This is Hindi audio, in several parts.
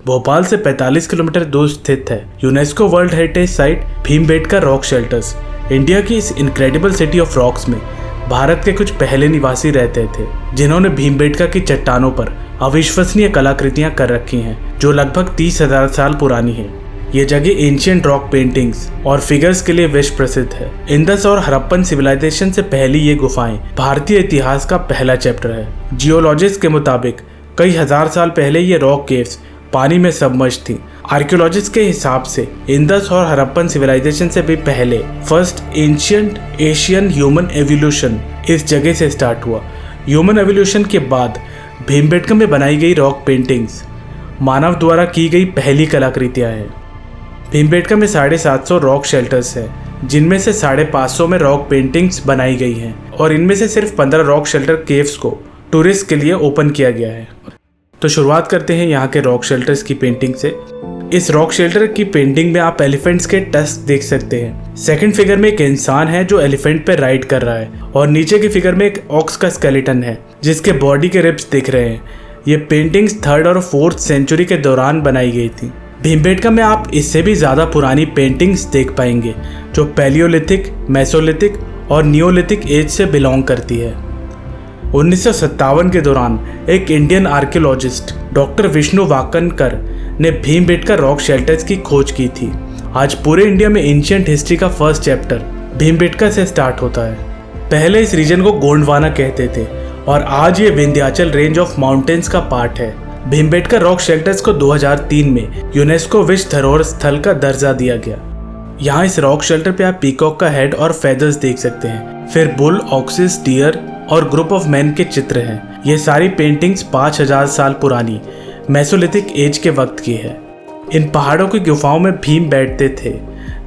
भोपाल से 45 किलोमीटर दूर स्थित है UNESCO world heritage site Bhimbetka rock shelters. India की इस इनक्रेडिबल सिटी ऑफ रॉक्स में भारत के कुछ पहले निवासी रहते थे, जिन्होंने भीमबेटका की चट्टानों पर अविश्वसनीय कलाकृतियां कर रखी हैं, जो लगभग 30,000 साल पुरानी है। ये जगह एंशिएंट रॉक पेंटिंग्स और फिगर्स के लिए विश्व प्रसिद्ध है। इंडस और हड़प्पन सिविलाइजेशन से पहली ये गुफाएं भारतीय इतिहास का पहला चैप्टर है। जियोलॉजिस्ट के मुताबिक कई हजार साल पहले ये रॉक केव्स पानी में सबमर्ज थी। आर्कियोलॉजिस्ट के हिसाब से इंडस और हड़प्पन सिविलाइजेशन से भी पहले first ancient Asian human evolution इस जगह से स्टार्ट हुआ। ह्यूमन एवोल्यूशन के बाद भीमबेटका में बनाई गई रॉक पेंटिंग्स मानव द्वारा की गई पहली कलाकृतियां हैं। भीमबेटका में 750 रॉक शेल्टर्स हैं, जिनमें से 550 में रॉक पेंटिंग्स बनाई गई हैं और इनमें से सिर्फ 15 रॉक शेल्टर केव्स को टूरिस्ट के लिए ओपन किया गया है। तो शुरुआत करते हैं यहाँ के रॉक शेल्टर्स की पेंटिंग से। इस रॉक शेल्टर की पेंटिंग में आप एलिफेंट्स के टस्क देख सकते हैं। सेकंड फिगर में एक इंसान है जो एलिफेंट पे राइड कर रहा है और नीचे की फिगर में एक ऑक्स का स्केलेटन है जिसके बॉडी के रिब्स दिख रहे हैं। ये पेंटिंग्स 3rd और 4th सेंचुरी के दौरान बनाई गई थी। भीमबेटका में आप इससे भी ज़्यादा पुरानी पेंटिंग्स देख पाएंगे जो पैलियोलिथिक, मेसोलिथिक और नियोलिथिक एज से बिलोंग करती है। 1957 के दौरान एक Indian archaeologist doctor Vishnu Wakankar ने भीमबेटका रॉक शेल्टर्स की खोज की थी। आज पूरे इंडिया में एंशिएंट हिस्ट्री का फर्स्ट चैप्टर भीमबेटका से स्टार्ट होता है। पहले इस रीजन को गोंडवाना कहते थे और आज ये विंध्याचल रेंज ऑफ माउंटेन्स का पार्ट है। भीमबेटका रॉक शेल्टर्स को 2003 में यूनेस्को विश्व धरोहर स्थल का दर्जा दिया गया। यहाँ इस रॉक शेल्टर पे आप पीकॉक का हेड और फेदर्स देख सकते हैं। फिर बुल, ऑक्सिस, डियर और ग्रुप ऑफ मैन के चित्र हैं। ये सारी पेंटिंग्स 5000 साल पुरानी मेसोलिथिक एज के वक्त की है। इन पहाड़ों की गुफाओं में भीम बैठते थे,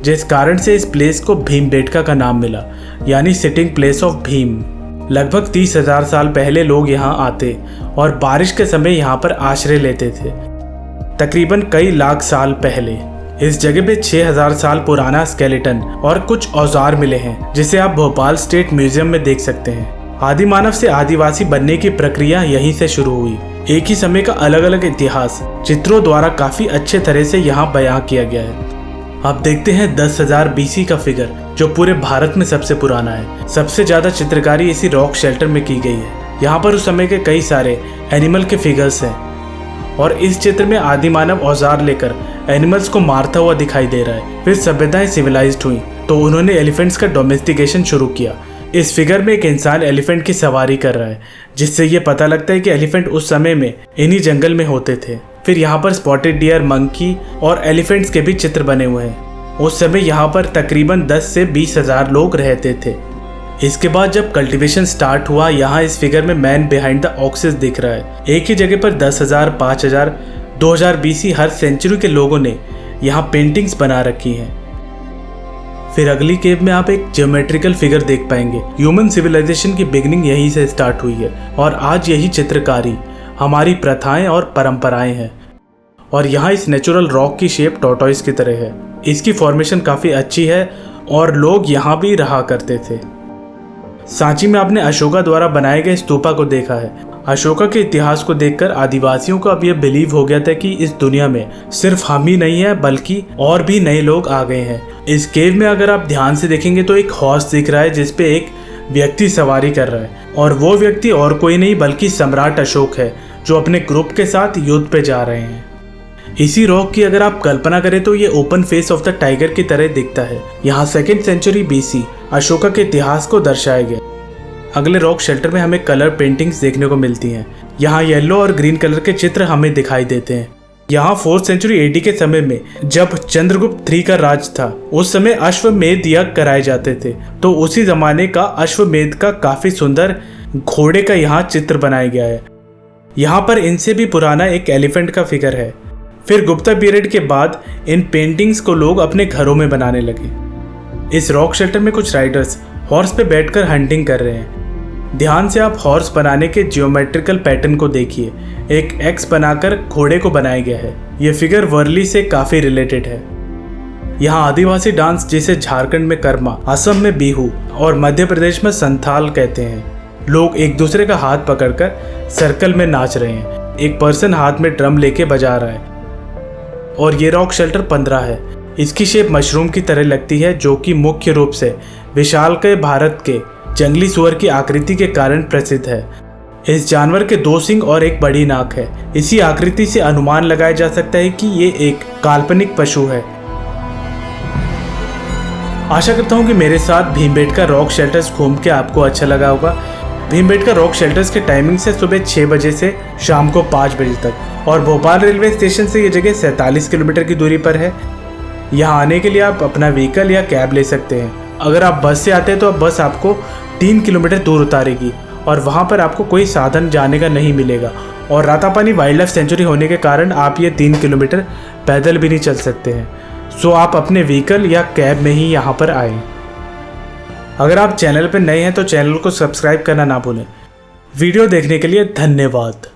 जिस कारण से इस प्लेस को भीमबेटका का नाम मिला, यानी सिटिंग प्लेस ऑफ भीम। लगभग 30,000 साल पहले लोग यहाँ आते और बारिश के समय यहाँ पर आश्रय लेते थे। तकरीबन कई लाख साल पहले इस जगह पे 6000 साल पुराना स्केलेटन और कुछ औजार मिले हैं, जिसे आप भोपाल स्टेट म्यूजियम में देख सकते हैं। आदि मानव से आदिवासी बनने की प्रक्रिया यहीं से शुरू हुई। एक ही समय का अलग अलग इतिहास चित्रों द्वारा काफी अच्छे तरह से यहाँ बयां किया गया है। अब देखते हैं 10,000 BC का फिगर, जो पूरे भारत में सबसे पुराना है। सबसे ज्यादा चित्रकारी इसी रॉक शेल्टर में की गई है। यहाँ पर उस समय के कई सारे एनिमल के फिगर्स हैं और इस चित्र में आदि मानव औजार लेकर एनिमल्स को मारता हुआ दिखाई दे रहा है। फिर सभ्यताएं सिविलाइज्ड हुई तो उन्होंने एलिफेंट्स का डोमेस्टिकेशन शुरू किया। इस फिगर में एक इंसान एलिफेंट की सवारी कर रहा है, जिससे ये पता लगता है कि एलिफेंट उस समय में इन्हीं जंगल में होते थे। फिर यहाँ पर स्पॉटेड डियर, मंकी और एलिफेंट्स के भी चित्र बने हुए हैं। उस समय यहाँ पर तकरीबन 10 से 20,000 लोग रहते थे। इसके बाद जब कल्टीवेशन स्टार्ट हुआ, यहाँ इस फिगर में मैन बिहाइंड द ऑक्सिस दिख रहा है। एक ही जगह पर 10,000, 5,000, 2000 BC हर सेंचुरी के लोगों ने यहाँ पेंटिंग्स बना रखी हैं। फिर अगली केव में आप एक ज्योमेट्रिकल फिगर देख पाएंगे। ह्यूमन सिविलाइजेशन की बिगिनिंग यहीं से स्टार्ट हुई है और आज यही चित्रकारी हमारी प्रथाएं और परंपराएं हैं। और यहाँ इस नेचुरल रॉक की शेप टॉर्टोइस की तरह है। इसकी फॉर्मेशन काफ़ी अच्छी है और लोग यहाँ भी रहा करते थे। सांची में आपने अशोका द्वारा बनाए गए स्तूपा को देखा है। अशोका के इतिहास को देखकर आदिवासियों को अब यह बिलीव हो गया था कि इस दुनिया में सिर्फ हम ही नहीं है, बल्कि और भी नए लोग आ गए हैं। इस केव में अगर आप ध्यान से देखेंगे तो एक हॉर्स दिख रहा है जिसपे एक व्यक्ति सवारी कर रहा है और वो व्यक्ति और कोई नहीं बल्कि सम्राट अशोक है, जो अपने ग्रुप के साथ युद्ध पे जा रहे हैं। इसी रॉक की अगर आप कल्पना करें तो ये open face of the tiger की तरह दिखता है। यहाँ 2nd सेंचुरी BC अशोका के इतिहास को दर्शाया गया। अगले रॉक शेल्टर में हमें कलर पेंटिंग्स देखने को मिलती हैं। यहाँ येलो और ग्रीन कलर के चित्र हमें दिखाई देते हैं। यहाँ 4th सेंचुरी AD के समय में जब चंद्रगुप्त III का राज था, उस समय अश्वमेध यज्ञ कराए जाते थे, तो उसी जमाने का अश्वमेध का काफी सुंदर घोड़े का यहाँ चित्र बनाया गया है। यहाँ पर इनसे भी पुराना एक एलिफेंट का फिगर है। फिर गुप्ता पीरियड के बाद इन पेंटिंग्स को लोग अपने घरों में बनाने लगे। इस रॉक शेल्टर में कुछ राइडर्स हॉर्स पे बैठकर हंटिंग कर रहे हैं। ध्यान से आप हॉर्स बनाने के जियोमेट्रिकल पैटर्न को देखिए। एक एक्स बनाकर घोड़े को बनाया गया है। यह फिगर वर्ली से काफी रिलेटेड है। यहाँ आदिवासी डांस जिसे झारखंड में कर्मा, असम में बिहू और मध्य प्रदेश में संथाल कहते हैं, लोग एक दूसरे का हाथ पकड़कर सर्कल में नाच रहे हैं। एक पर्सन हाथ में ड्रम लेके बजा रहा है। और ये रॉक शेल्टर 15 है। इसकी शेप मशरूम की तरह लगती है, जो कि मुख्य रूप से विशालकाय भारत के जंगली सुअर की आकृति के कारण प्रसिद्ध है। इस जानवर के 2 सींग और एक बड़ी नाक है। इसी आकृति से अनुमान लगाया जा सकता है कि ये एक काल्पनिक पशु है। आशा करता हूँ कि मेरे साथ भीमबेटका रॉक शेल्टर्स घूम के आपको अच्छा लगा होगा। भीमबेटका रॉक शेल्टर्स के टाइमिंग से सुबह 6 बजे से शाम को 5 बजे तक, और भोपाल रेलवे स्टेशन से ये जगह 47 किलोमीटर की दूरी पर है। यहाँ आने के लिए आप अपना व्हीकल या कैब ले सकते हैं। अगर आप बस से आते हैं तो बस आपको 3 किलोमीटर दूर उतारेगी और वहाँ पर आपको कोई साधन जाने का नहीं मिलेगा। और रातापानी वाइल्ड लाइफ सेंचुरी होने के कारण आप ये 3 किलोमीटर पैदल भी नहीं चल सकते हैं। सो आप अपने व्हीकल या कैब में ही यहाँ पर आएँ। अगर आप चैनल पर नए हैं तो चैनल को सब्सक्राइब करना ना भूलें। वीडियो देखने के लिए धन्यवाद।